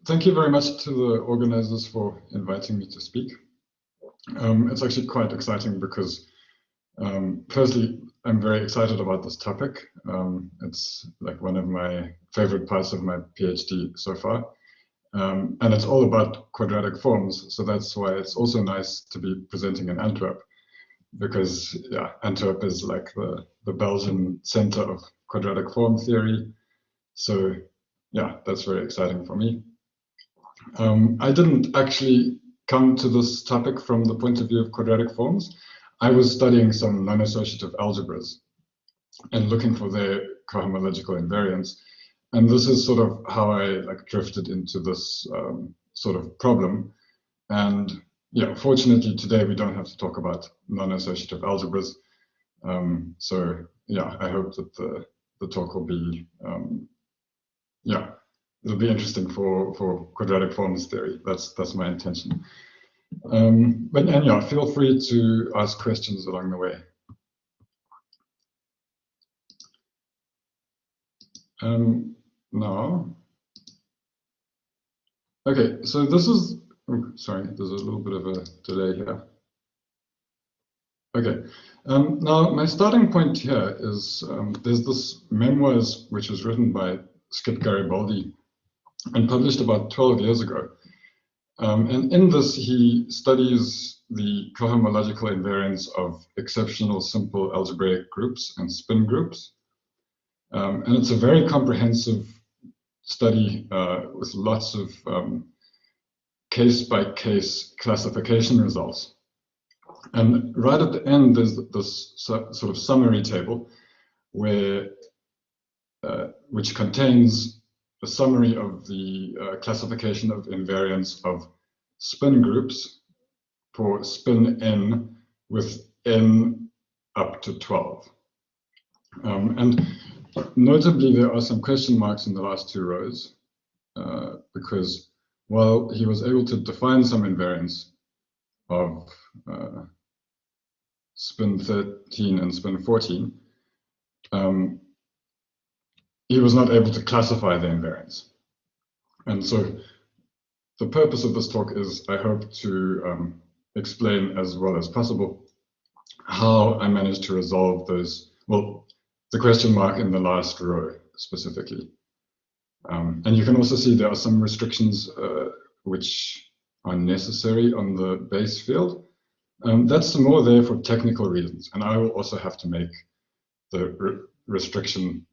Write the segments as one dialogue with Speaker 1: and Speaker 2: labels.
Speaker 1: Thank you very much to the organizers for inviting me to speak. It's actually quite exciting because, firstly, I'm very excited about this topic. It's like one of my favorite parts of my PhD so far. And it's all about quadratic forms. So that's why it's also nice to be presenting in Antwerp, because yeah, Antwerp is like the Belgian center of quadratic form theory. So yeah, that's very exciting for me. I didn't actually come to this topic from the point of view of quadratic forms. I was studying some non-associative algebras and looking for their cohomological invariants. And this is sort of how I drifted into this sort of problem. And yeah, fortunately today we don't have to talk about non-associative algebras. So yeah, I hope that the talk will be, yeah, it'll be interesting for quadratic forms theory. That's my intention. And yeah, feel free to ask questions along the way. Now, okay, so this is, oh, sorry, there's a little bit of a delay here. Okay, now my starting point here is there's this memoirs which was written by Skip Garibaldi and published about 12 years ago. And in this, he studies the cohomological invariance of exceptional simple algebraic groups and spin groups. And it's a very comprehensive study with lots of case-by-case classification results. And right at the end, there's this sort of summary table where, which contains a summary of the classification of invariance of spin groups for spin n with n up to 12. And notably, there are some question marks in the last two rows because while he was able to define some invariance of spin 13 and spin 14, he was not able to classify the invariance. And so the purpose of this talk is, I hope to explain as well as possible how I managed to resolve those, well, the question mark in the last row specifically. And you can also see there are some restrictions which are necessary on the base field. That's more there for technical reasons. And I will also have to make the restriction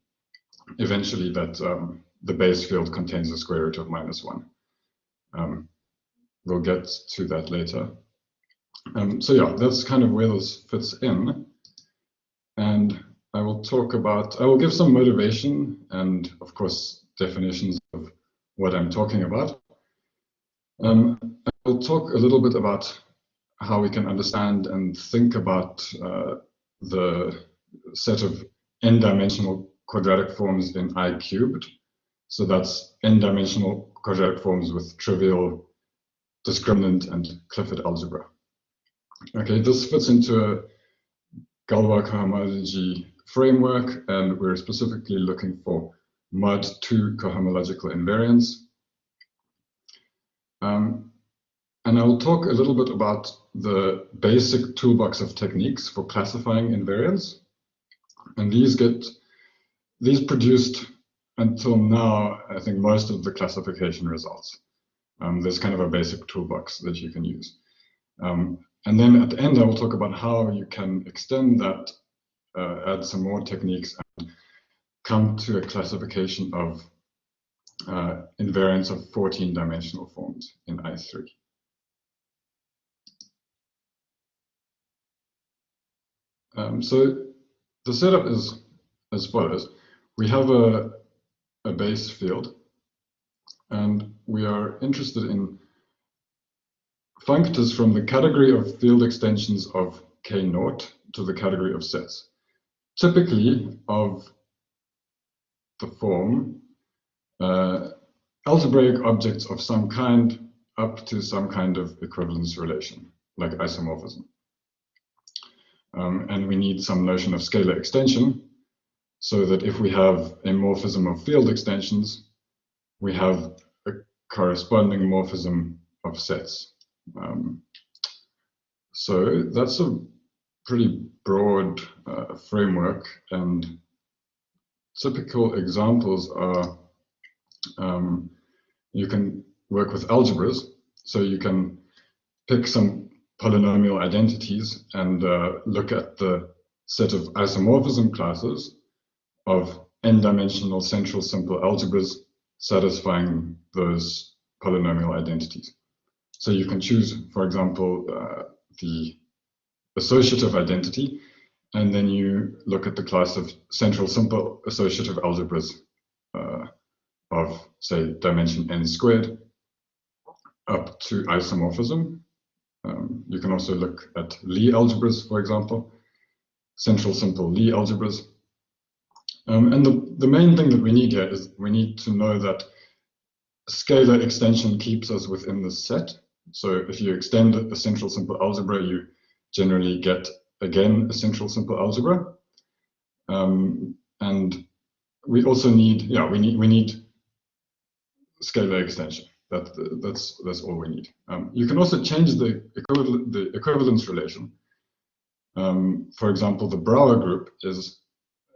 Speaker 1: eventually that the base field contains the square root of -1. We'll get to that later. So yeah, that's kind of where this fits in. And I will give some motivation and of course definitions of what I'm talking about. I will talk a little bit about how we can understand and think about the set of n-dimensional quadratic forms in I cubed. So that's n-dimensional quadratic forms with trivial, discriminant, and Clifford algebra. Okay, this fits into a Galois cohomology framework, and we're specifically looking for mod 2 cohomological invariance. And I will talk a little bit about the basic toolbox of techniques for classifying invariance. And these produced until now, I think, most of the classification results. There's kind of a basic toolbox that you can use. And then at the end, I will talk about how you can extend that, add some more techniques, and come to a classification of invariance of 14-dimensional forms in I3. So the setup is as follows. We have a base field, and we are interested in functors from the category of field extensions of K0 to the category of sets, typically of the form algebraic objects of some kind up to some kind of equivalence relation, like isomorphism. And we need some notion of scalar extension, so that if we have a morphism of field extensions, we have a corresponding morphism of sets. So that's a pretty broad framework, and typical examples are you can work with algebras. So you can pick some polynomial identities and look at the set of isomorphism classes of n-dimensional central simple algebras satisfying those polynomial identities. So you can choose, for example, the associative identity, and then you look at the class of central simple associative algebras of, say, dimension n squared up to isomorphism. You can also look at Lie algebras, for example, central simple Lie algebras. And the main thing that we need here is we need to know that scalar extension keeps us within the set. So if you extend a central simple algebra, you generally get, again, a central simple algebra. And we also need, we need scalar extension. That's all we need. You can also change the equivalence relation. For example, the Brouwer group is,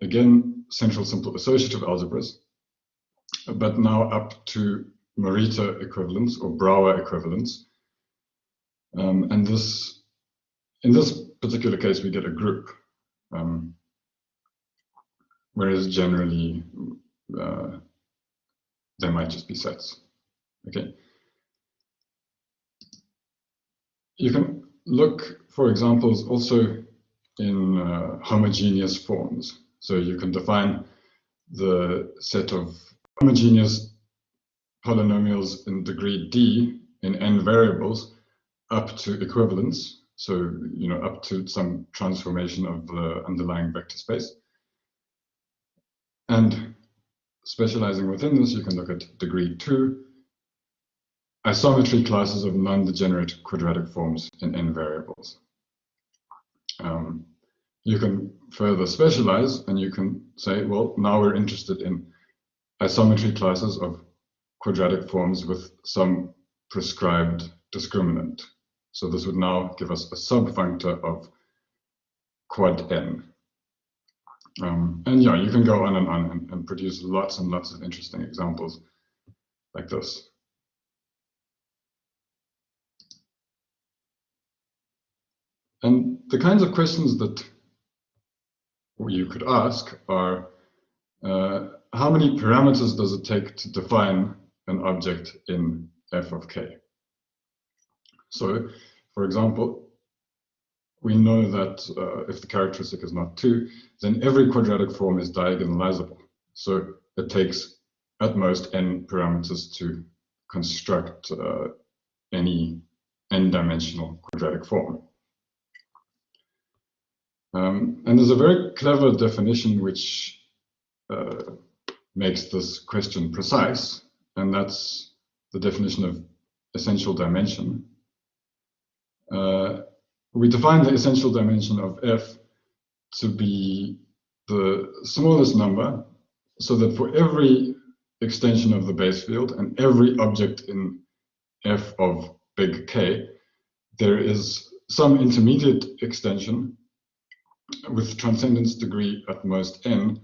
Speaker 1: again, central simple associative algebras, but now up to Morita equivalence or Brouwer equivalence. And in this particular case, we get a group, whereas generally there might just be sets. Okay. You can look for examples also in homogeneous forms. So you can define the set of homogeneous polynomials in degree d in n variables up to equivalence. So, up to some transformation of the underlying vector space. And specializing within this, you can look at degree 2 isometry classes of non-degenerate quadratic forms in n variables. You can further specialize, and you can say, well, now we're interested in isometry classes of quadratic forms with some prescribed discriminant. So this would now give us a subfunctor of quad n. And yeah, you can go on and produce lots and lots of interesting examples like this. And the kinds of questions that you could ask are, how many parameters does it take to define an object in f of k? So, for example, we know that if the characteristic is not 2, then every quadratic form is diagonalizable. So it takes at most n parameters to construct any n-dimensional quadratic form. And there's a very clever definition which makes this question precise, and that's the definition of essential dimension. We define the essential dimension of f to be the smallest number, so that for every extension of the base field and every object in f of big K, there is some intermediate extension with transcendence degree at most n,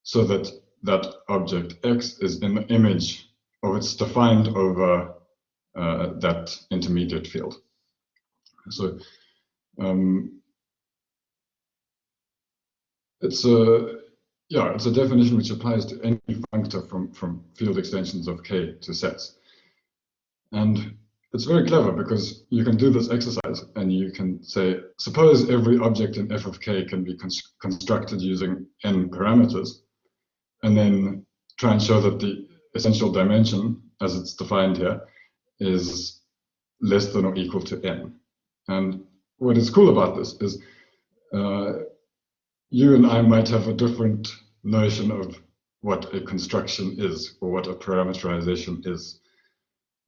Speaker 1: so that that object x is in the image of its defined over that intermediate field. So it's a definition which applies to any functor from field extensions of K to sets. And it's very clever because you can do this exercise and you can say, suppose every object in f of K can be constructed using n parameters, and then try and show that the essential dimension, as it's defined here, is less than or equal to n. And what is cool about this is you and I might have a different notion of what a construction is or what a parameterization is.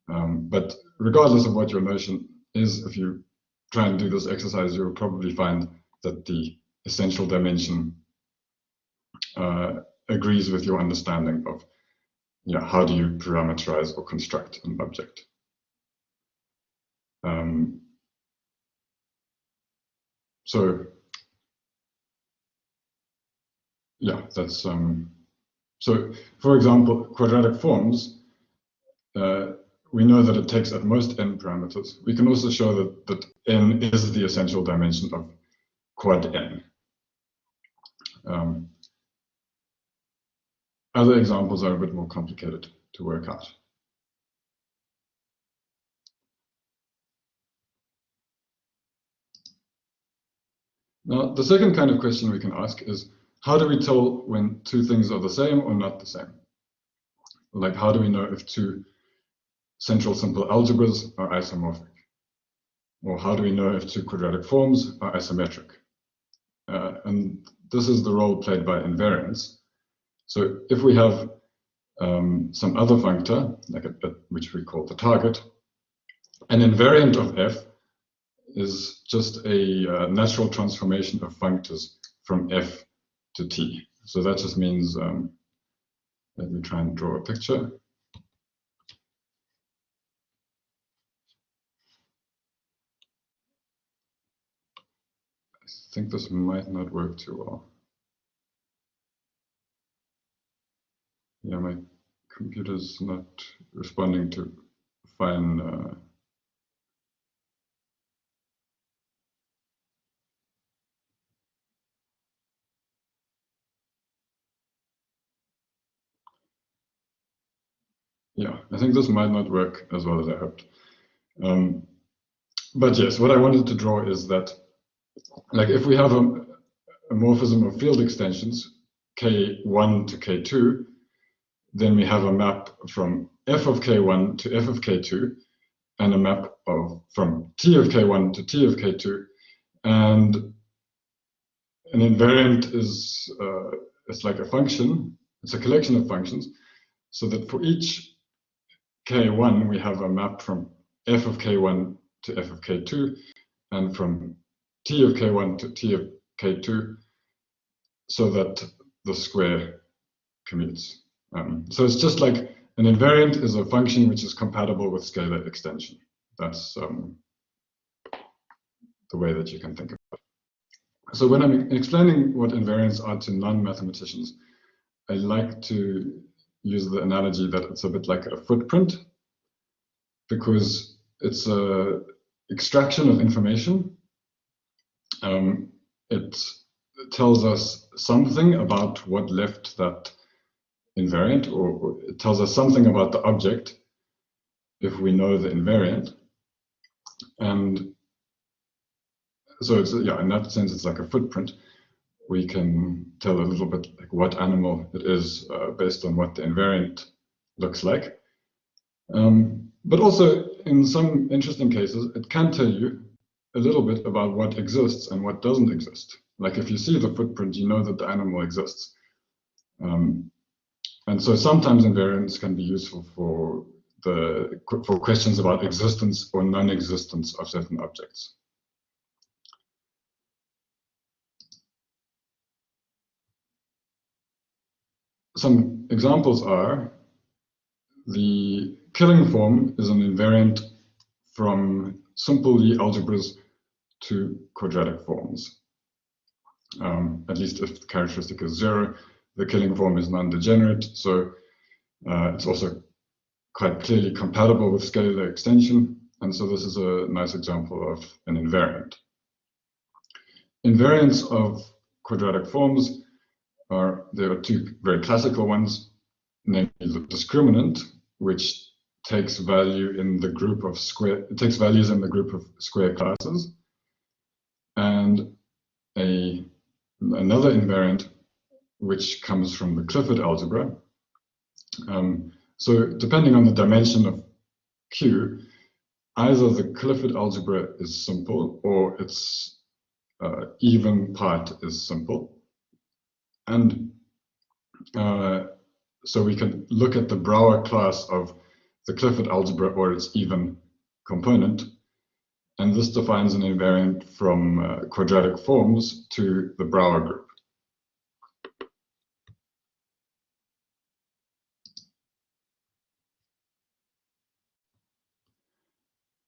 Speaker 1: But regardless of what your notion is, if you try and do this exercise, you'll probably find that the essential dimension agrees with your understanding of yeah, how do you parameterize or construct an object? So yeah, that's so for example, quadratic forms, we know that it takes at most n parameters. We can also show that n is the essential dimension of quad n. Other examples are a bit more complicated to work out. Now, the second kind of question we can ask is, how do we tell when two things are the same or not the same? Like, how do we know if two central simple algebras are isomorphic? Or how do we know if two quadratic forms are isometric? And this is the role played by invariants. So if we have some other functor, like which we call the target, an invariant of f is just a natural transformation of functors from f to t. So that just means, let me try and draw a picture. I think this might not work too well. Yeah, my computer's not responding to fine. Yeah, I think this might not work as well as I hoped. But yes, what I wanted to draw is that, like, if we have a morphism of field extensions, k1 to k2, then we have a map from f of k1 to f of k2, and a map from t of k1 to t of k2, and an invariant is it's like a function. It's a collection of functions, so that for each k1 we have a map from f of k1 to f of k2, and from t of k1 to t of k2, so that the square commutes. So it's just like an invariant is a function which is compatible with scalar extension. That's the way that you can think of it. So when I'm explaining what invariants are to non-mathematicians, I like to use the analogy that it's a bit like a footprint, because it's a extraction of information. It tells us something about what left that invariant, or it tells us something about the object if we know the invariant. And so it's, yeah, in that sense, it's like a footprint. We can tell a little bit like what animal it is based on what the invariant looks like. But also, in some interesting cases, it can tell you a little bit about what exists and what doesn't exist. Like if you see the footprint, you know that the animal exists. And so sometimes invariants can be useful for questions about existence or non-existence of certain objects. Some examples are, the killing form is an invariant from simple Lie algebras to quadratic forms. At least if the characteristic is 0, the killing form is non-degenerate, so it's also quite clearly compatible with scalar extension, and so this is a nice example of an invariant. Invariants of quadratic forms there are two very classical ones, namely the discriminant, which takes value in the group of takes values in the group of square classes, and another invariant which comes from the Clifford algebra. So depending on the dimension of Q, either the Clifford algebra is simple or its even part is simple. And so we can look at the Brouwer class of the Clifford algebra or its even component. And this defines an invariant from quadratic forms to the Brouwer group.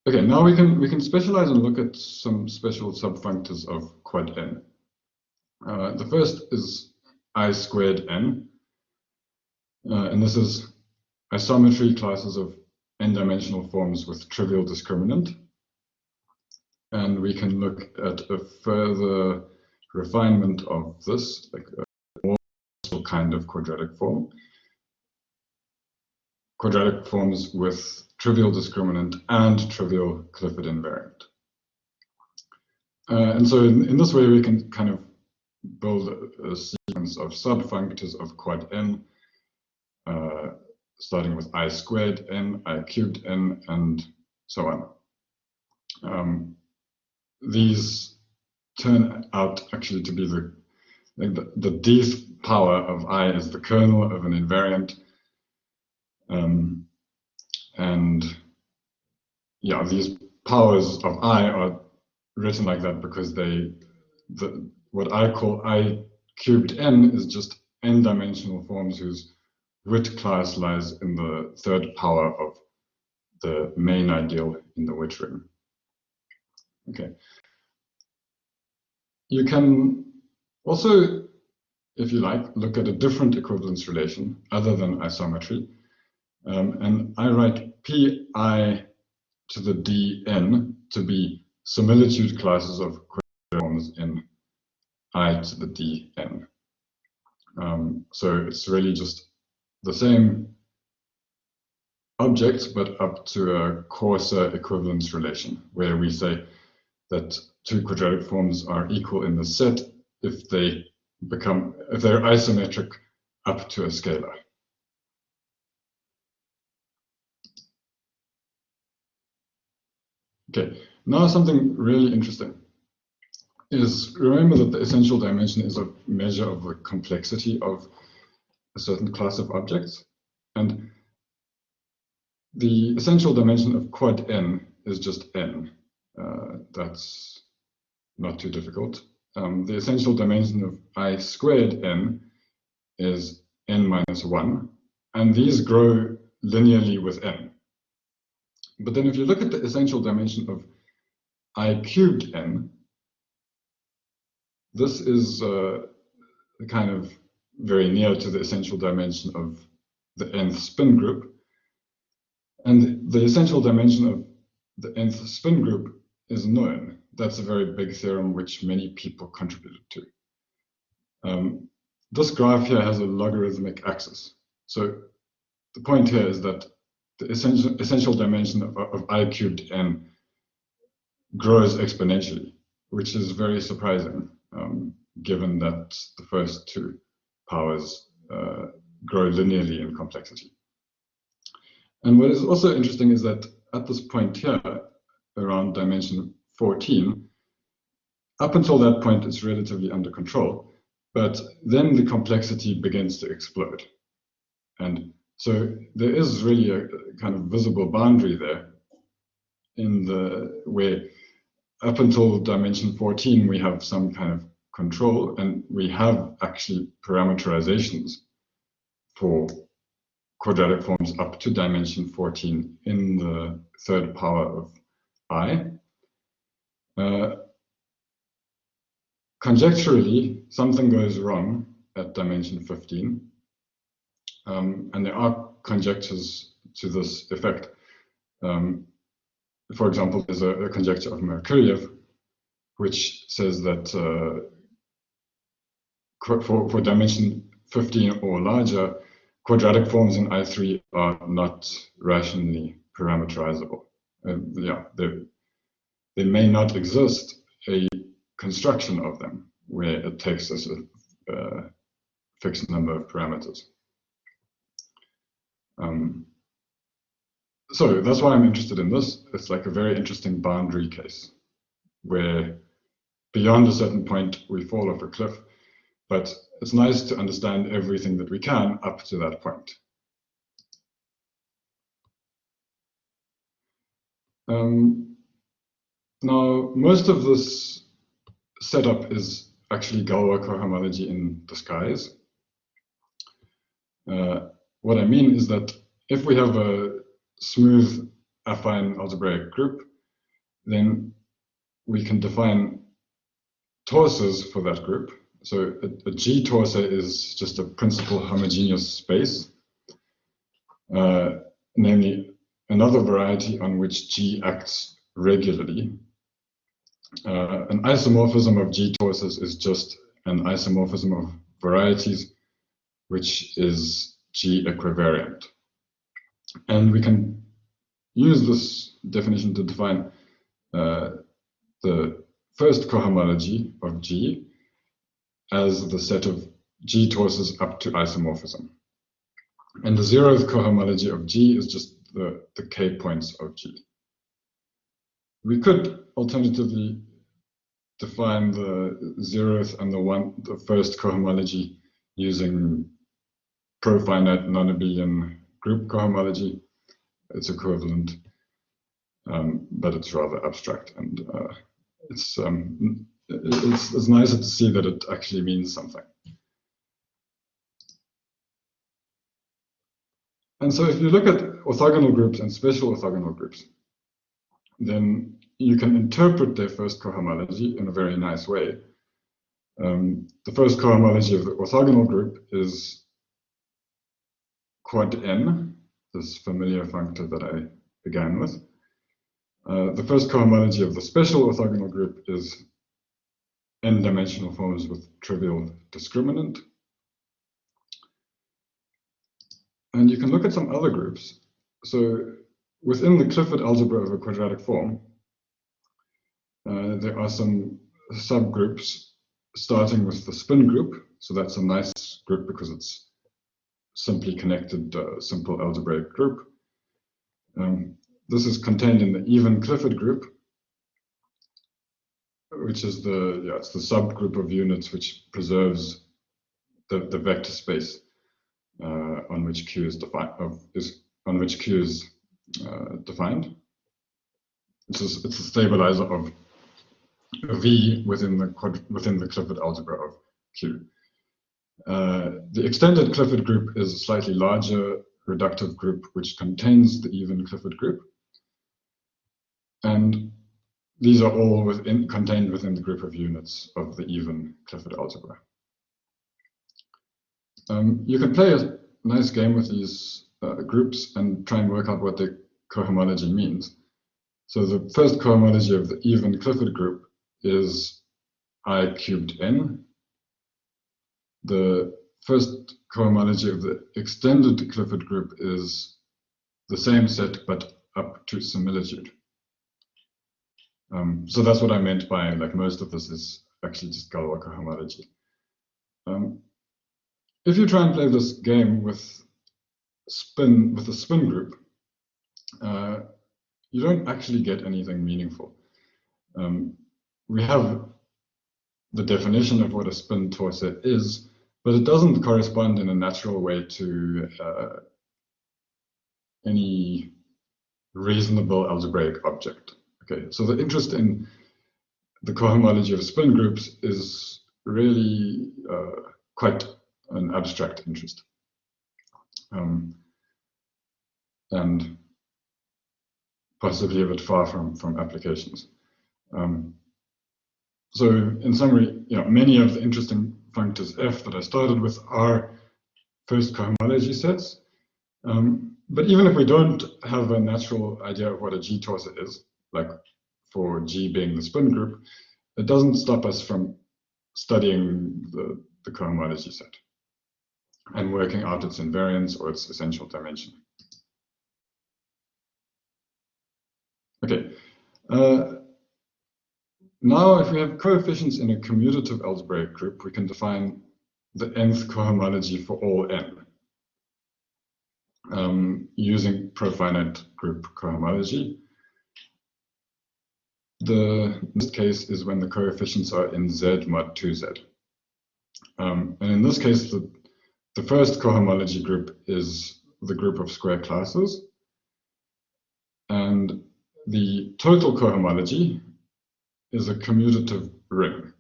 Speaker 1: Okay, now we can specialize and look at some special subfunctors of quad n. The first is I squared n, and this is isometry classes of n-dimensional forms with trivial discriminant. And we can look at a further refinement of this, like a more special kind of quadratic form. Quadratic forms with trivial discriminant and trivial Clifford invariant. And so in this way, we can kind of build a sequence of subfunctors of quad n, starting with I squared n, I cubed n, and so on. These turn out actually to be the dth power of I is the kernel of an invariant. And yeah, these powers of I are written like that because what I call I cubed n is just n-dimensional forms whose Witt class lies in the third power of the main ideal in the Witt ring. Okay. You can also, if you like, look at a different equivalence relation other than isometry. And I write pi to the dn to be similitude classes of quadratic forms in I to the dn. So it's really just the same object, but up to a coarser equivalence relation, where we say that two quadratic forms are equal in the set if they're isometric up to a scalar. Okay, now something really interesting is, remember that the essential dimension is a measure of the complexity of a certain class of objects, and the essential dimension of quad n is just n. That's not too difficult. The essential dimension of I squared n is n minus 1, and these grow linearly with n. But then if you look at the essential dimension of I cubed n, this is kind of very near to the essential dimension of the nth spin group. And the essential dimension of the nth spin group is known. That's a very big theorem which many people contributed to. This graph here has a logarithmic axis. So the point here is that the essential dimension of I cubed n grows exponentially, which is very surprising, given that the first two powers grow linearly in complexity. And what is also interesting is that at this point here, around dimension 14, up until that point, it's relatively under control, but then the complexity begins to explode. And so there is really a kind of visible boundary there where up until dimension 14, we have some kind of control, and we have actually parameterizations for quadratic forms up to dimension 14 in the third power of I. Conjecturally, something goes wrong at dimension 15, and there are conjectures to this effect. For example, there's a conjecture of Merkurjev, which says that for dimension 15 or larger, quadratic forms in I3 are not rationally parameterizable. There may not exist a construction of them where it takes us a fixed number of parameters. So that's why I'm interested in this. It's like a very interesting boundary case where beyond a certain point we fall off a cliff, but it's nice to understand everything that we can up to that point. Now, most of this setup is actually Galois cohomology in disguise. What I mean is that if we have a smooth affine algebraic group, then we can define torsors for that group. So a G torsor is just a principal homogeneous space, namely another variety on which G acts regularly. An isomorphism of G torsors is just an isomorphism of varieties, which is G equivariant. And we can use this definition to define the first cohomology of G as the set of G torsors up to isomorphism. And the zeroth cohomology of G is just the k points of G. We could alternatively define the zeroth and the first cohomology using profinite non-abelian group cohomology. It's equivalent, but it's rather abstract, and it's nicer to see that it actually means something. And so if you look at orthogonal groups and special orthogonal groups, then you can interpret their first cohomology in a very nice way. The first cohomology of the orthogonal group is quad n, this familiar functor that I began with. The first cohomology of the special orthogonal group is n-dimensional forms with trivial discriminant. And you can look at some other groups. So within the Clifford algebra of a quadratic form, there are some subgroups starting with the spin group. So that's a nice group because it's simply connected, simple algebraic group. This is contained in the even Clifford group, which is it's the subgroup of units which preserves the vector space on which Q is defined. It's a stabilizer of V within the Clifford algebra of Q. The extended Clifford group is a slightly larger reductive group which contains the even Clifford group, and these are all contained within the group of units of the even Clifford algebra. You can play a nice game with these groups and try and work out what the cohomology means. So the first cohomology of the even Clifford group is I cubed n. The first cohomology of the extended Clifford group is the same set but up to similitude. So that's what I meant by, like, most of this is actually just Galois cohomology. If you try and play this game with the spin group, you don't actually get anything meaningful. We have the definition of what a spin torsor is, but it doesn't correspond in a natural way to any reasonable algebraic object. Okay, so the interest in the cohomology of spin groups is really quite an abstract interest, and possibly a bit far from applications. So in summary, many of the interesting functors F that I started with are first cohomology sets. But even if we don't have a natural idea of what a G torsor is, like for G being the spin group, it doesn't stop us from studying the cohomology set and working out its invariance or its essential dimension. Okay. Now, if we have coefficients in a commutative algebraic group, we can define the nth cohomology for all n using profinite group cohomology. This case is when the coefficients are in Z mod 2Z. And in this case, the first cohomology group is the group of square classes. And the total cohomology is a commutative ring.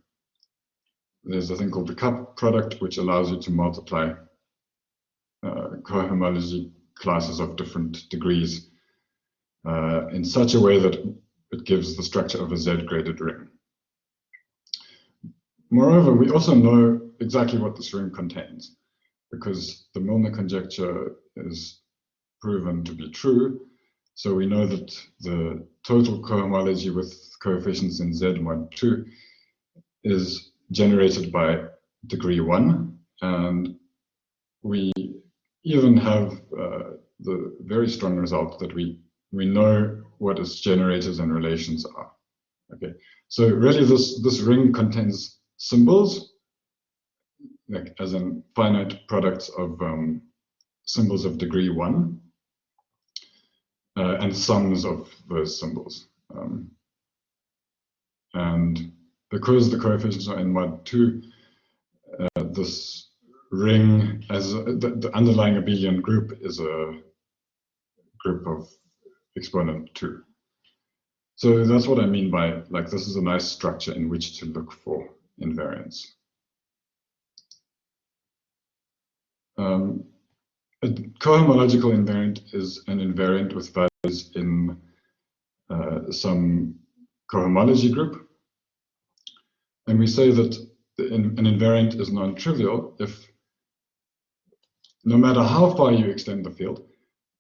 Speaker 1: There's a thing called the cup product, which allows you to multiply cohomology classes of different degrees in such a way that it gives the structure of a Z-graded ring. Moreover, we also know exactly what this ring contains, because the Milnor conjecture is proven to be true. So we know that the total cohomology with coefficients in Z mod 2 is generated by degree 1. And we even have the very strong result that we know what its generators and relations are. Okay, so really this ring contains symbols, like as in finite products of symbols of degree 1, and sums of those symbols. And because the coefficients are in mod 2, this ring, as the underlying abelian group, is a group of exponent 2. So that's what I mean by, like, this is a nice structure in which to look for invariants. A cohomological invariant is an invariant with values in some cohomology group. And we say that an invariant is non-trivial if, no matter how far you extend the field,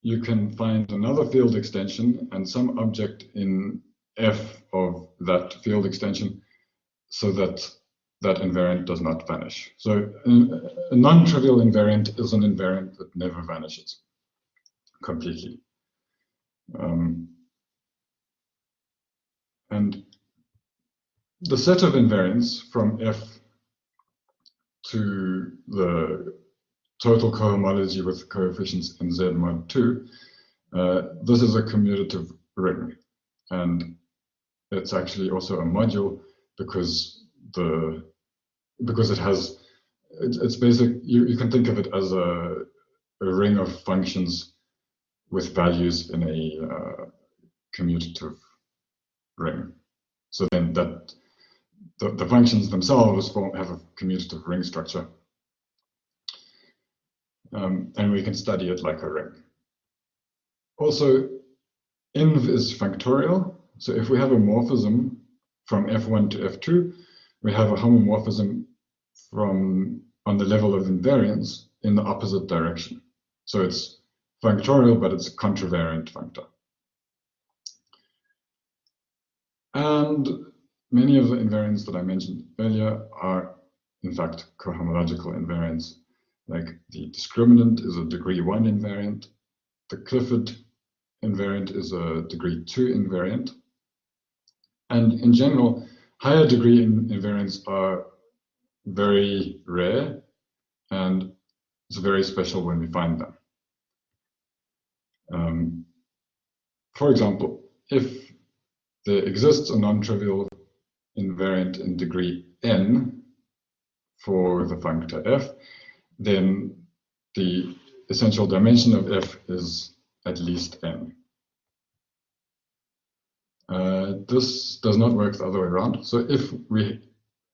Speaker 1: you can find another field extension and some object in F of that field extension so that that invariant does not vanish. So a non-trivial invariant is an invariant that never vanishes completely. And the set of invariants from F to the total cohomology with coefficients in Z mod 2, this is a commutative ring. And it's actually also a module because it has, it's basic, you can think of it as a ring of functions with values in a commutative ring. So then that the functions themselves have a commutative ring structure. And we can study it like a ring. Also, inv is functorial. So if we have a morphism from F1 to F2, we have a homomorphism on the level of invariance in the opposite direction. So it's functorial, but it's a contravariant functor. And many of the invariants that I mentioned earlier are, in fact, cohomological invariants. Like the discriminant is a degree 1 invariant. The Clifford invariant is a degree 2 invariant. And in general, higher degree invariants are very rare, and it's very special when we find them. For example, if there exists a non-trivial invariant in degree n for the functor f, then the essential dimension of f is at least n. This does not work the other way around. So if we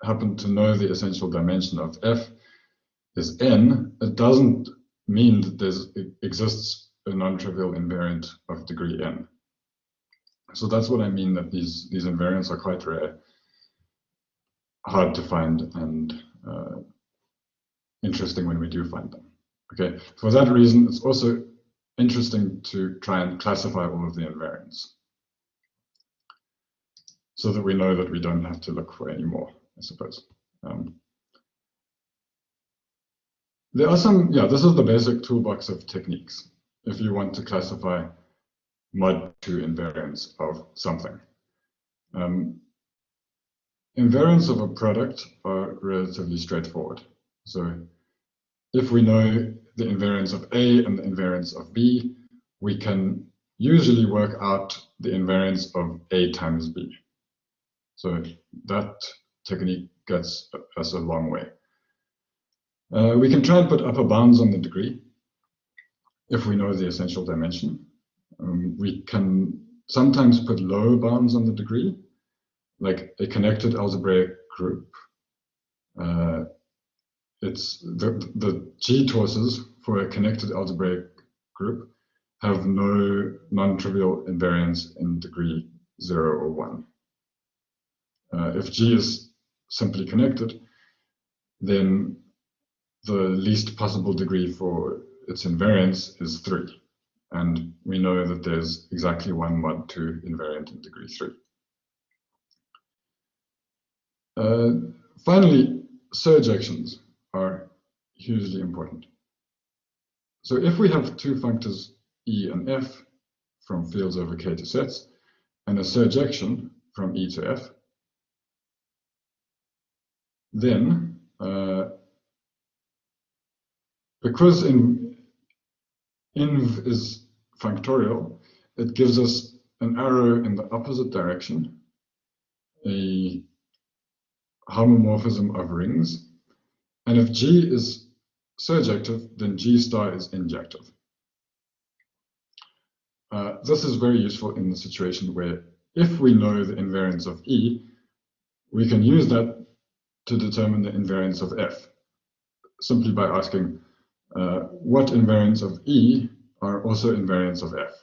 Speaker 1: happen to know the essential dimension of f is n, it doesn't mean that there exists a non-trivial invariant of degree n. So that's what I mean, that these invariants are quite rare, hard to find, and interesting when we do find them. Okay, for that reason, it's also interesting to try and classify all of the invariants, so that we know that we don't have to look for any more, I suppose. There are some, this is the basic toolbox of techniques if you want to classify mod 2 invariants of something. Invariants of a product are relatively straightforward. So if we know the invariance of A and the invariance of B, we can usually work out the invariance of A times B. So that technique gets us a long way. We can try and put upper bounds on the degree if we know the essential dimension. We can sometimes put lower bounds on the degree, like a connected algebraic group. It's the G-torses for a connected algebraic group have no non-trivial invariance in degree 0 or 1. If G is simply connected, then the least possible degree for its invariance is 3. And we know that there's exactly one mod 2 invariant in degree 3. Finally, surjections are hugely important. So if we have two functors E and F from fields over K to sets, and a surjection from E to F, then because inv is functorial, it gives us an arrow in the opposite direction, a homomorphism of rings, and if G is surjective, then G star is injective. This is very useful in the situation where if we know the invariance of E, we can use that to determine the invariance of F, simply by asking what invariants of E are also invariants of F.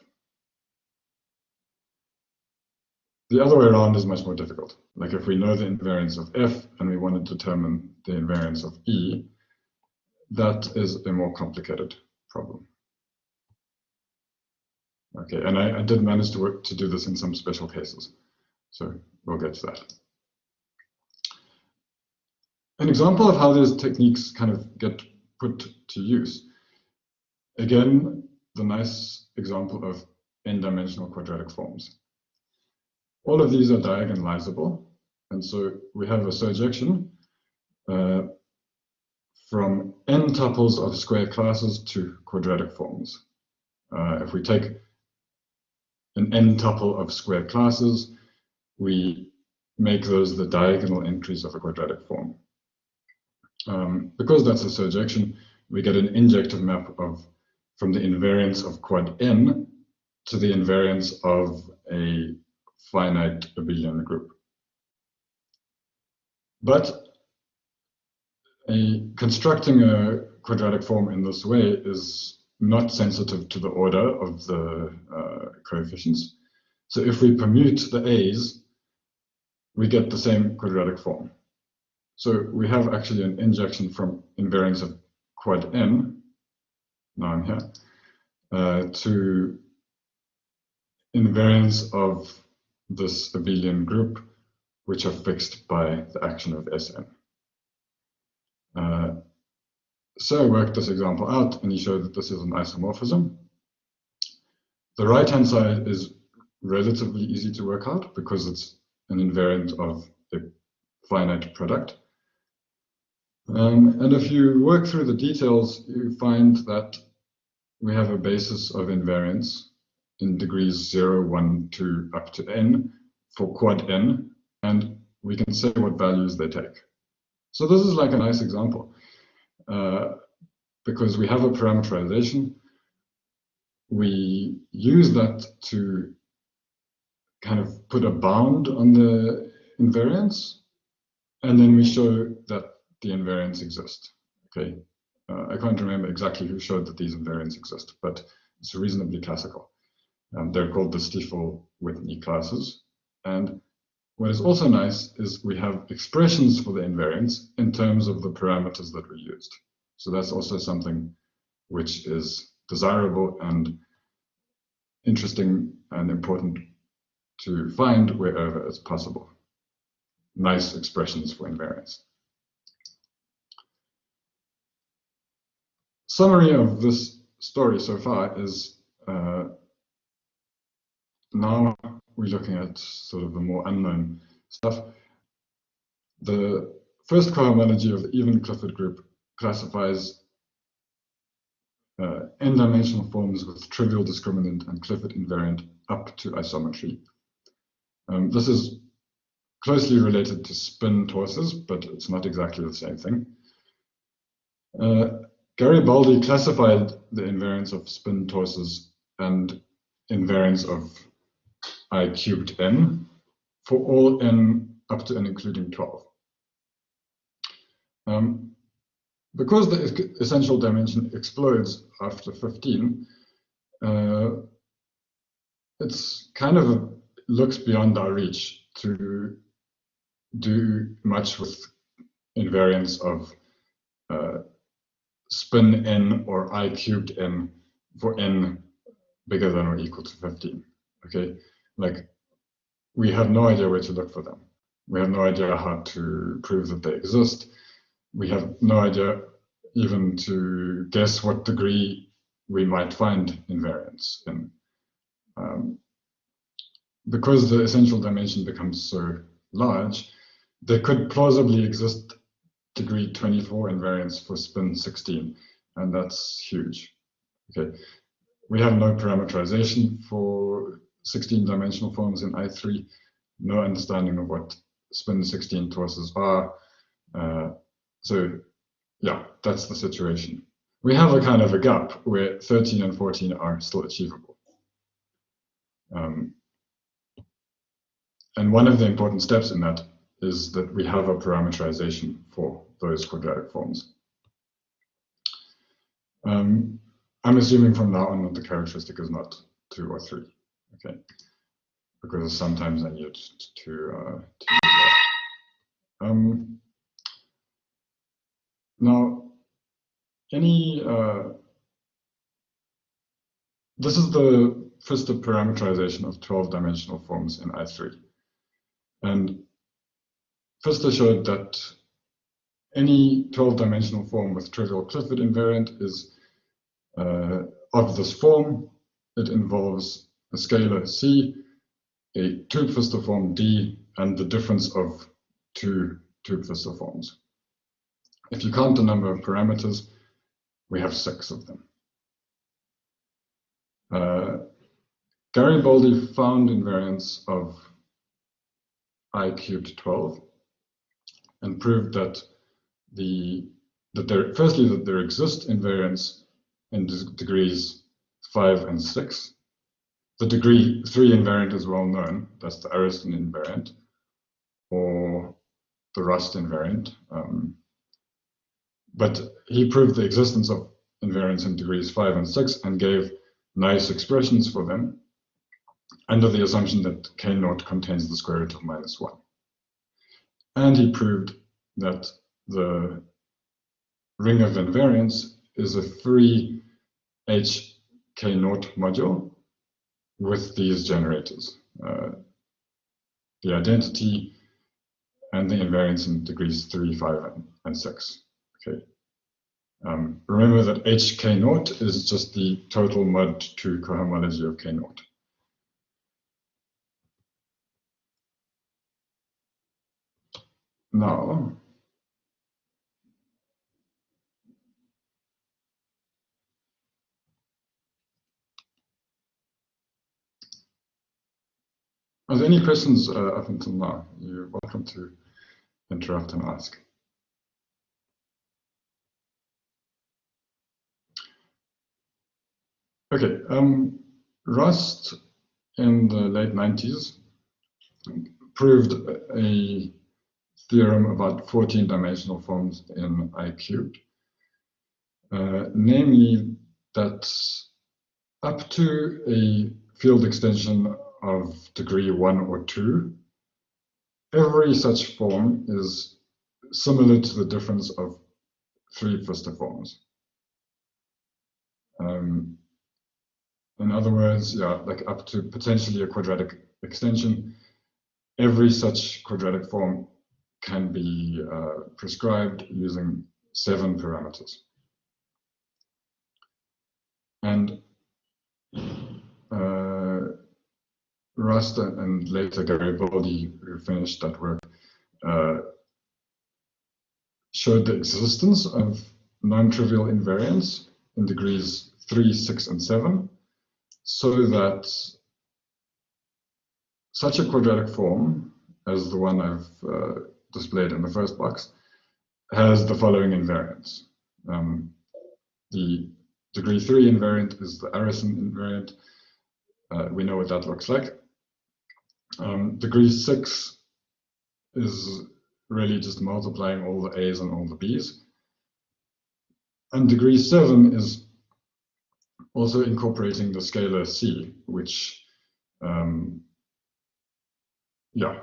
Speaker 1: The other way around is much more difficult. Like if we know the invariance of F and we want to determine the invariance of E, that is a more complicated problem. Okay, and I did manage to do this in some special cases, so we'll get to that. An example of how these techniques kind of get put to use. Again, the nice example of n-dimensional quadratic forms. All of these are diagonalizable, and so we have a surjection from n tuples of square classes to quadratic forms. If we take an n tuple of square classes, we make those the diagonal entries of a quadratic form. Because that's a surjection, we get an injective map from the invariance of quad n to the invariance of a finite abelian group. But constructing a quadratic form in this way is not sensitive to the order of the coefficients. So if we permute the a's, we get the same quadratic form. So we have actually an injection from invariance of quad n, now I'm here, to invariance of this abelian group, which are fixed by the action of Sn. So I worked this example out, and he showed that this is an isomorphism. The right-hand side is relatively easy to work out because it's an invariant of a finite product. And if you work through the details, you find that we have a basis of invariance in degrees 0, 1, 2, up to n for quad n, and we can say what values they take. So this is like a nice example. Because we have a parameterization, we use that to kind of put a bound on the invariance, and then we show that the invariants exist. Okay, I can't remember exactly who showed that these invariants exist, but it's reasonably classical. They're called the Stiefel-Whitney classes. And what is also nice is we have expressions for the invariants in terms of the parameters that we used. So that's also something which is desirable and interesting and important to find wherever it's possible. Nice expressions for invariance. Summary of this story so far is now we're looking at sort of the more unknown stuff. The first cohomology of the even Clifford group classifies n-dimensional forms with trivial discriminant and Clifford invariant up to isometry. This is closely related to spin torses, but it's not exactly the same thing. Garibaldi classified the invariance of spin torses and invariance of I cubed n for all n up to and including 12. Because the essential dimension explodes after 15, it's kind of looks beyond our reach to do much with invariants of spin n or I cubed n for n bigger than or equal to 15. Okay, like we have no idea where to look for them. We have no idea how to prove that they exist. We have no idea even to guess what degree we might find invariants in. Because the essential dimension becomes so large, there could plausibly exist degree 24 invariants for spin 16, and that's huge. Okay, we have no parameterization for 16-dimensional forms in I3, no understanding of what spin 16 torses are. So yeah, that's the situation. We have a kind of a gap where 13 and 14 are still achievable. And one of the important steps in that is that we have a parameterization for those quadratic forms. I'm assuming from now on that the characteristic is not 2 or 3, okay? Because sometimes I need to use that. Now, this is the first parameterization of 12-dimensional forms in I3. And Pfister showed that any 12-dimensional form with trivial Clifford invariant is of this form. It involves a scalar C, a two-Pfister form D, and the difference of two Pfister forms. If you count the number of parameters, we have 6 of them. Garibaldi found invariants of I cubed 12 and proved that there exist invariants in degrees 5 and 6. The degree 3 invariant is well known. That's the Arison invariant or the Rust invariant. But he proved the existence of invariants in degrees 5 and 6 and gave nice expressions for them under the assumption that K0 contains the square root of -1. And he proved that the ring of invariants is a free HK0 module with these generators, the identity and the invariance in degrees 3, 5, and 6. Okay. Remember that HK0 is just the total mod 2 cohomology of K0. Now, are there any questions up until now? You're welcome to interrupt and ask. Okay, Rust in the late 90s proved a theorem about 14-dimensional forms in I cubed, namely that up to a field extension of degree 1 or 2, every such form is similar to the difference of 3 Pfister forms. In other words, yeah, like up to potentially a quadratic extension, every such quadratic form can be prescribed using 7 parameters. And Rust and later Garibaldi, who finished that work, showed the existence of non-trivial invariants in degrees 3, 6, and 7, so that such a quadratic form as the one I've displayed in the first box has the following invariants. The degree 3 invariant is the Arison invariant. We know what that looks like. Degree 6 is really just multiplying all the A's and all the B's. And degree 7 is also incorporating the scalar C, which yeah,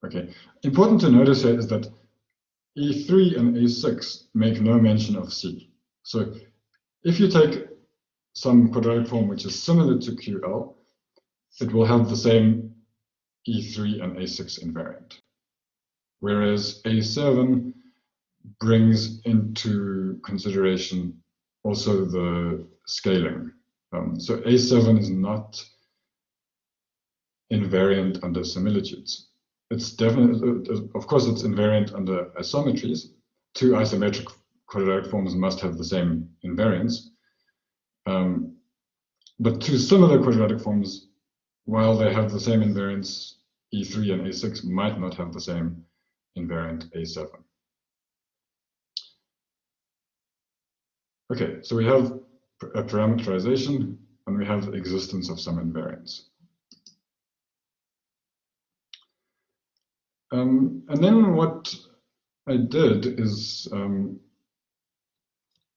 Speaker 1: okay. Important to notice here is that E3 and A6 make no mention of C. So if you take some quadratic form which is similar to QL, it will have the same E3 and A6 invariant. Whereas A7 brings into consideration also the scaling. So A7 is not invariant under similitudes. It's definitely, of course, it's invariant under isometries. Two isometric quadratic forms must have the same invariance. But two similar quadratic forms, while they have the same invariance, E3 and A6 might not have the same invariant A7. Okay, so we have a parameterization and we have the existence of some invariance. And then what I did is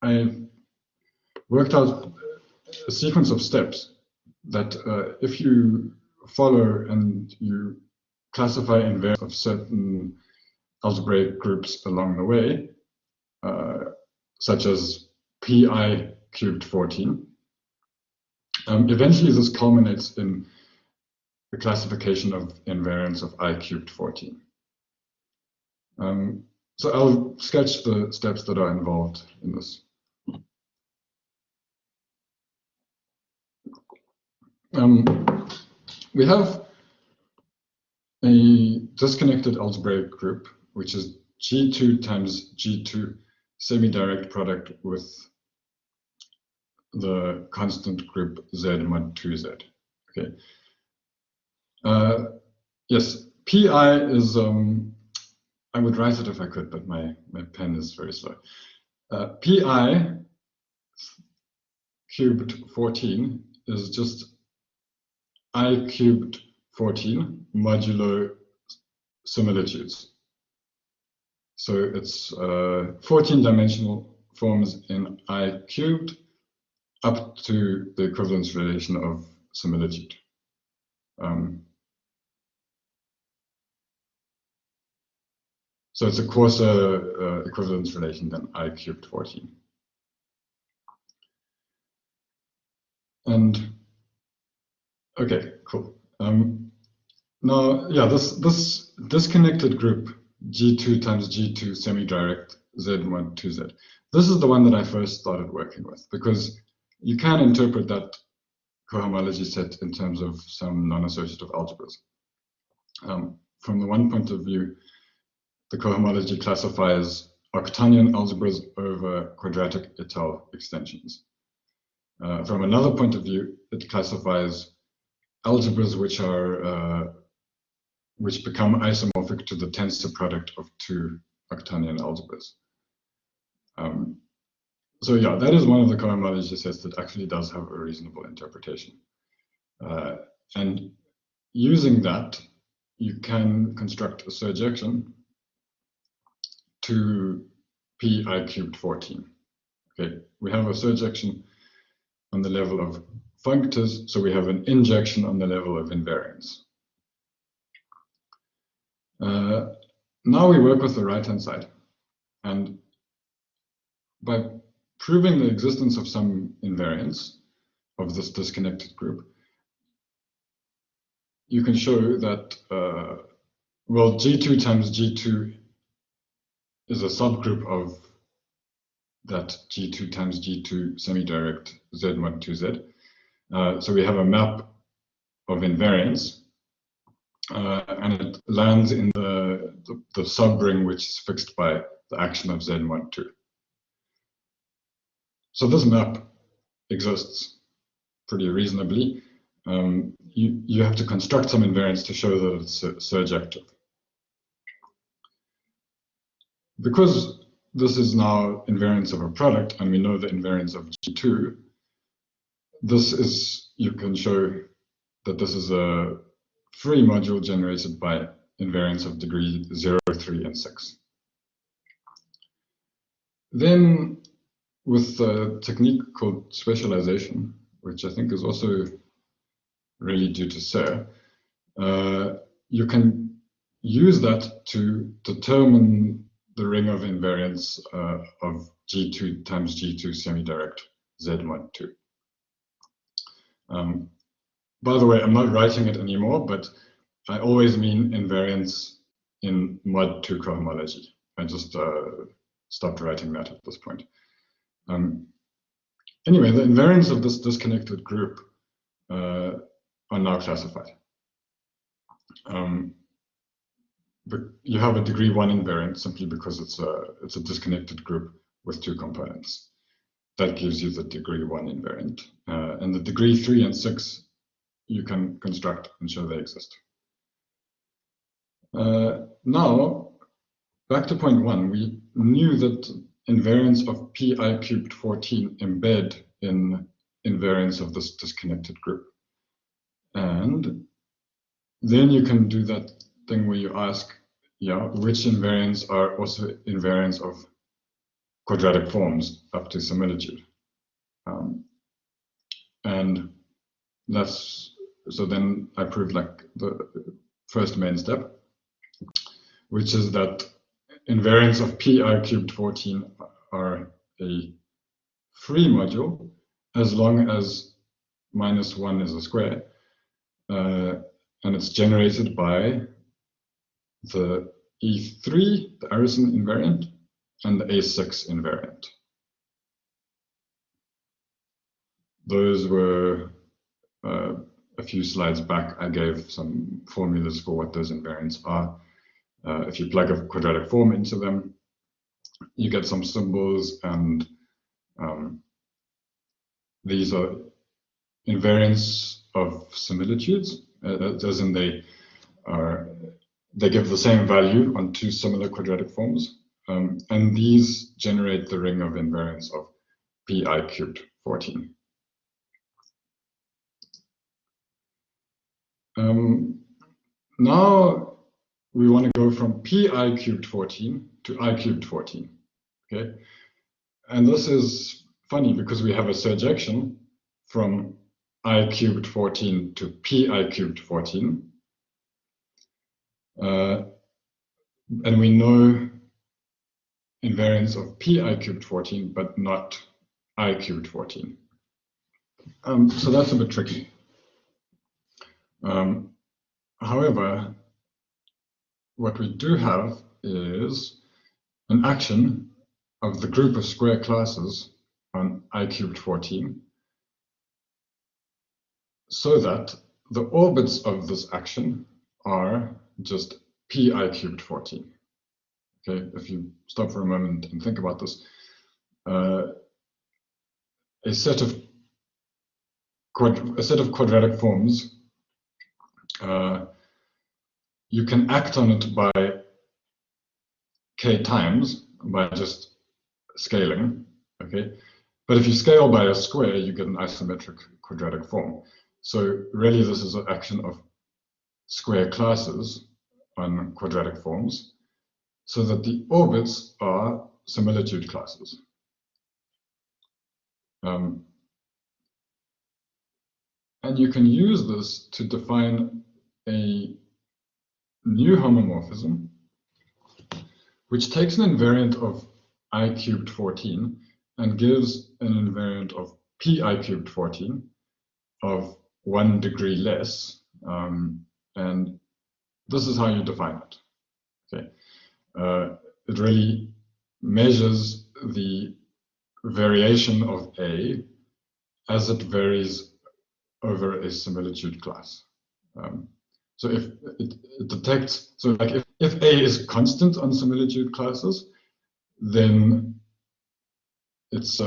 Speaker 1: I worked out a sequence of steps that if you follow and you classify invariants of certain algebraic groups along the way, such as pi cubed 14, eventually this culminates in the classification of invariants of I cubed 14. So I'll sketch the steps that are involved in this. We have a disconnected algebraic group, which is G2 times G2 semi-direct product with the constant group Z mod 2Z. Okay. Yes, Pi is, I would write it if I could, but my pen is very slow. Pi cubed 14 is just I cubed 14 modulo similitudes. So it's 14-dimensional forms in I cubed up to the equivalence relation of similitude. So it's a coarser equivalence relation than I cubed 14. And okay, cool. Now, yeah, this disconnected group, G2 times G2 semi-direct Z mod 2Z, this is the one that I first started working with, because you can interpret that cohomology set in terms of some non-associative algebras. From the one point of view, the cohomology classifies octonion algebras over quadratic étale extensions. From another point of view, it classifies algebras which become isomorphic to the tensor product of two octonion algebras. So yeah, that is one of the cohomology sets that actually does have a reasonable interpretation. And using that, you can construct a surjection to pi cubed 14. Okay, we have a surjection on the level of functors, so we have an injection on the level of invariance. Now we work with the right-hand side, and by proving the existence of some invariance of this disconnected group, you can show that, well, G2 times G2 is a subgroup of that G2 times G2 semi-direct Z mod 2Z. So we have a map of invariance, and it lands in the subring which is fixed by the action of Z mod 2. So this map exists pretty reasonably. You have to construct some invariance to show that it's surjective. Because this is now invariance of a product, and we know the invariance of G2, this is, you can show that this is a free module generated by invariance of degree 0, 3, and 6. Then, with a technique called specialization, which I think is also really due to Serre, you can use that to determine the ring of invariants of G2 times G2 semi-direct Z mod 2. By the way, I'm not writing it anymore, but I always mean invariants in mod 2 cohomology. I just stopped writing that at this point. Anyway, the invariants of this disconnected group are now classified. But you have a degree 1 invariant simply because it's a disconnected group with 2 components. That gives you the degree 1 invariant. And the degree 3 and 6 you can construct and show they exist. Now, back to point 1, we knew that invariants of pi cubed 14 embed in invariants of this disconnected group. And then you can do that thing where you ask, yeah, which invariants are also invariants of quadratic forms up to similitude. And that's, so then I proved like the first main step, which is that invariants of pi cubed 14 are a free module as long as -1 is a square. And it's generated by the E3, the Arison invariant, and the A6 invariant. Those were a few slides back. I gave some formulas for what those invariants are. If you plug a quadratic form into them, you get some symbols, and these are invariants of similitudes, as in they give the same value on 2 similar quadratic forms, and these generate the ring of invariants of pi cubed 14. Now we want to go from pi cubed 14 to I cubed 14. Okay, and this is funny because we have a surjection from I cubed 14 to pi cubed 14. And we know invariants of pi cubed 14, but not I cubed 14. So that's a bit tricky. However, what we do have is an action of the group of square classes on I cubed 14, so that the orbits of this action are just pi cubed 14. Okay, if you stop for a moment and think about this, a set of quadratic forms, you can act on it by k times, by just scaling. Okay, but if you scale by a square, you get an isometric quadratic form. So really, this is an action of square classes on quadratic forms, so that the orbits are similitude classes. And you can use this to define a new homomorphism, which takes an invariant of I cubed 14 and gives an invariant of pi cubed 14 of 1 degree less. And this is how you define it. Okay, it really measures the variation of A as it varies over a similitude class. So if it detects, so like if A is constant on similitude classes, then its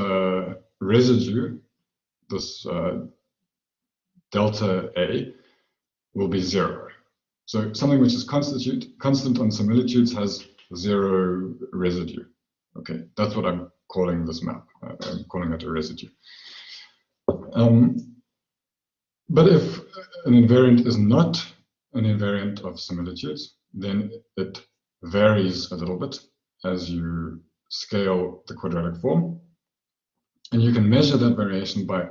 Speaker 1: residue, this delta A, will be 0. So something which is constant on similitudes has 0 residue. Okay, that's what I'm calling this map. I'm calling it a residue. But if an invariant is not an invariant of similitudes, then it varies a little bit as you scale the quadratic form. And you can measure that variation by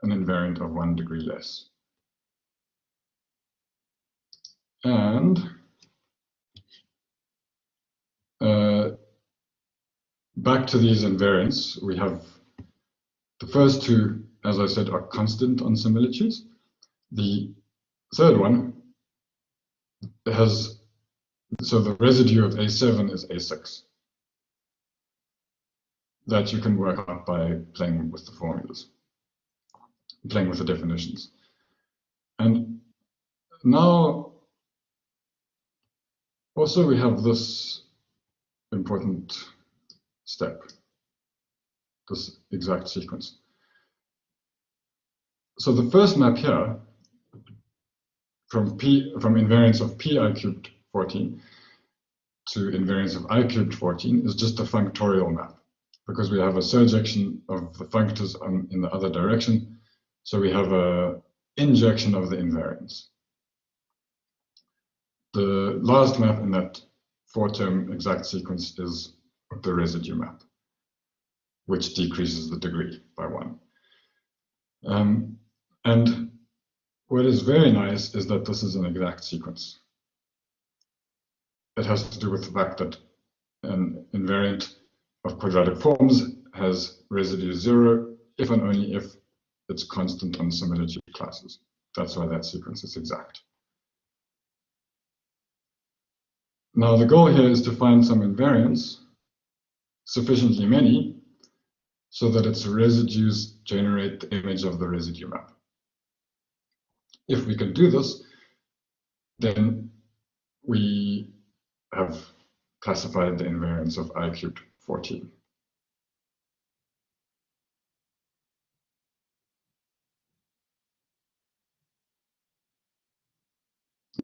Speaker 1: an invariant of 1 degree less. And back to these invariants, we have the first two, as I said, are constant on similitudes. The third one has, so the residue of A7 is A6. That you can work out by playing with the formulas, playing with the definitions. And now, also we have this important step, this exact sequence. So the first map here, from invariance of pi cubed 14 to invariance of I cubed 14 is just a functorial map, because we have a surjection of the functors in the other direction. So we have a injection of the invariance. The last map in that 4-term exact sequence is the residue map, which decreases the degree by 1. And what is very nice is that this is an exact sequence. It has to do with the fact that an invariant of quadratic forms has residue 0 if and only if it's constant on similitude classes. That's why that sequence is exact. Now the goal here is to find some invariants, sufficiently many, so that its residues generate the image of the residue map. If we can do this, then we have classified the invariance of I cubed 14.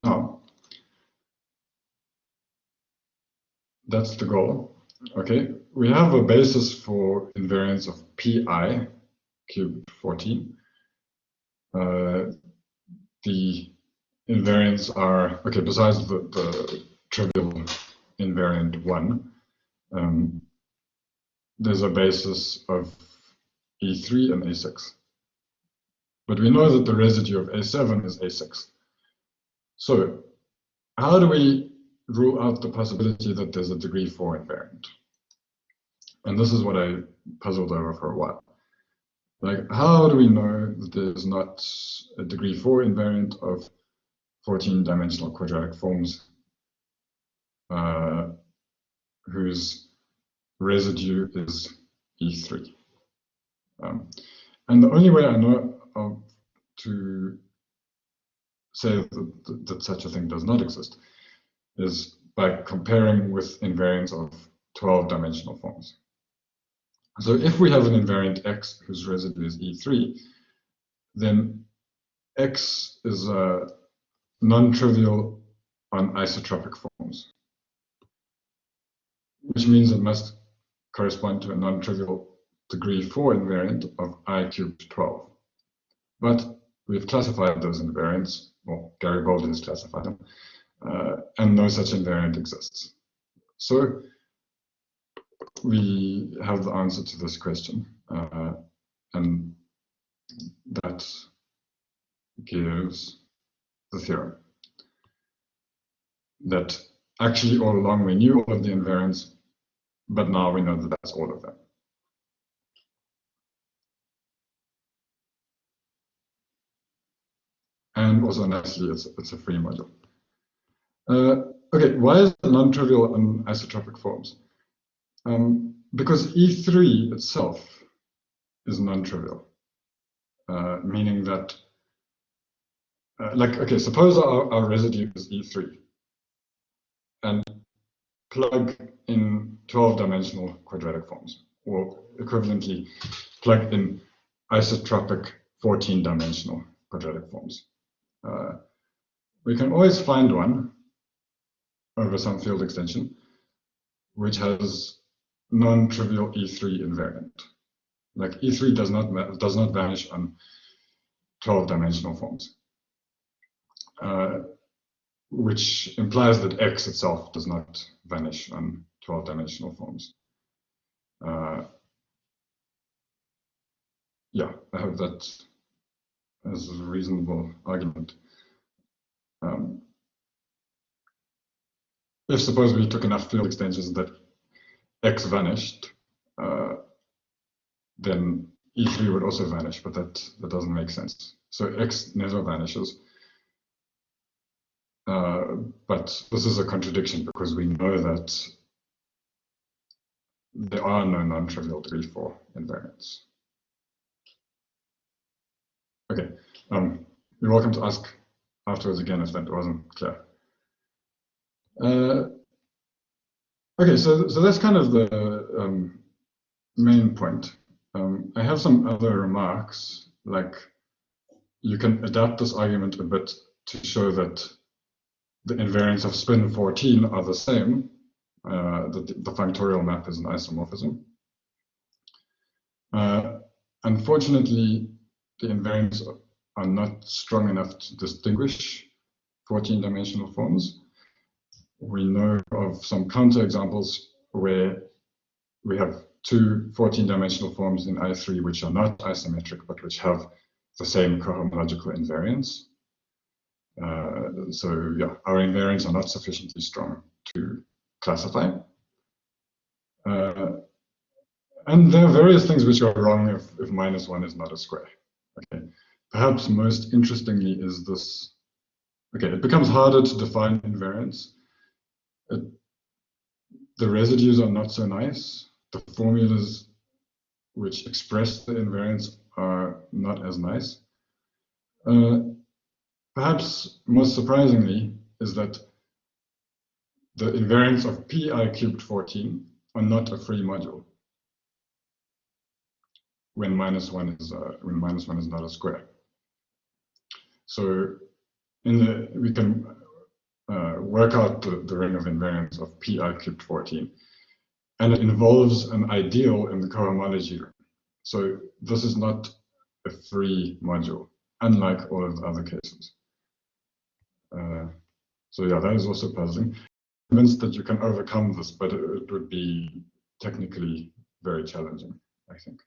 Speaker 1: Now, that's the goal. Okay, we have a basis for invariance of pi cubed 14. The invariants are, okay, besides the trivial invariant 1, there's a basis of E3 and A6. But we know that the residue of A7 is A6. So how do we rule out the possibility that there's a degree 4 invariant? And this is what I puzzled over for a while. Like, how do we know that there's not a degree 4 invariant of 14-dimensional quadratic forms whose residue is E3? And the only way I know of to say that such a thing does not exist is by comparing with invariants of 12-dimensional forms. So if we have an invariant x whose residue is E3, then x is non-trivial on isotropic forms, which means it must correspond to a non-trivial degree 4 invariant of I cubed 12. But we've classified those invariants, well, Gary Bolden has classified them, and no such invariant exists. So we have the answer to this question, and that gives the theorem that actually all along we knew all of the invariants, but now we know that that's all of them. And also nicely, it's a free module. Okay, why is it non-trivial on isotropic forms? Because E3 itself is non-trivial, meaning that, like, okay, suppose our residue is E3, and plug in 12-dimensional quadratic forms, or equivalently, plug in isotropic 14-dimensional quadratic forms. We can always find one over some field extension which has non-trivial E3 invariant. Like E3 does not vanish on 12-dimensional forms, which implies that X itself does not vanish on 12-dimensional forms. Yeah, I hope that is a reasonable argument. if suppose we took enough field extensions that x vanished, then E3 would also vanish, but that doesn't make sense. So x never vanishes. But this is a contradiction because we know that there are no non-trivial degree 4 invariants. Okay, you're welcome to ask afterwards again if that wasn't clear. Okay, so that's kind of the main point. I have some other remarks, like you can adapt this argument a bit to show that the invariants of spin 14 are the same, that the functorial map is an isomorphism. Unfortunately, the invariants are not strong enough to distinguish 14-dimensional forms. We know of some counterexamples where we have two 14-dimensional forms in I3 which are not isometric but which have the same cohomological invariants. So yeah, our invariants are not sufficiently strong to classify. And there are various things which are wrong if -1 is not a square. Okay, perhaps most interestingly is this. Okay, it becomes harder to define invariants. The residues are not so nice. The formulas which express the invariants are not as nice. Perhaps most surprisingly is that the invariants of pi cubed 14 are not a free module when -1 is not a square. So we can work out the ring of invariants of pi cubed 14, and it involves an ideal in the cohomology ring. So this is not a free module, unlike all of the other cases. So yeah, that is also puzzling. I'm convinced that you can overcome this, but it would be technically very challenging, I think.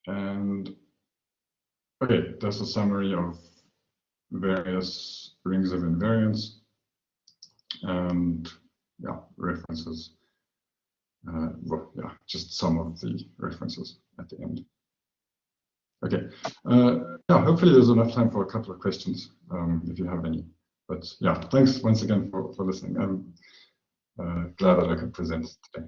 Speaker 1: And okay, that's a summary of various rings of invariance and yeah, references. Well, yeah, just some of the references at the end. Okay, yeah, hopefully there's enough time for a couple of questions if you have any. But yeah, thanks once again for listening. I'm glad that I could present today.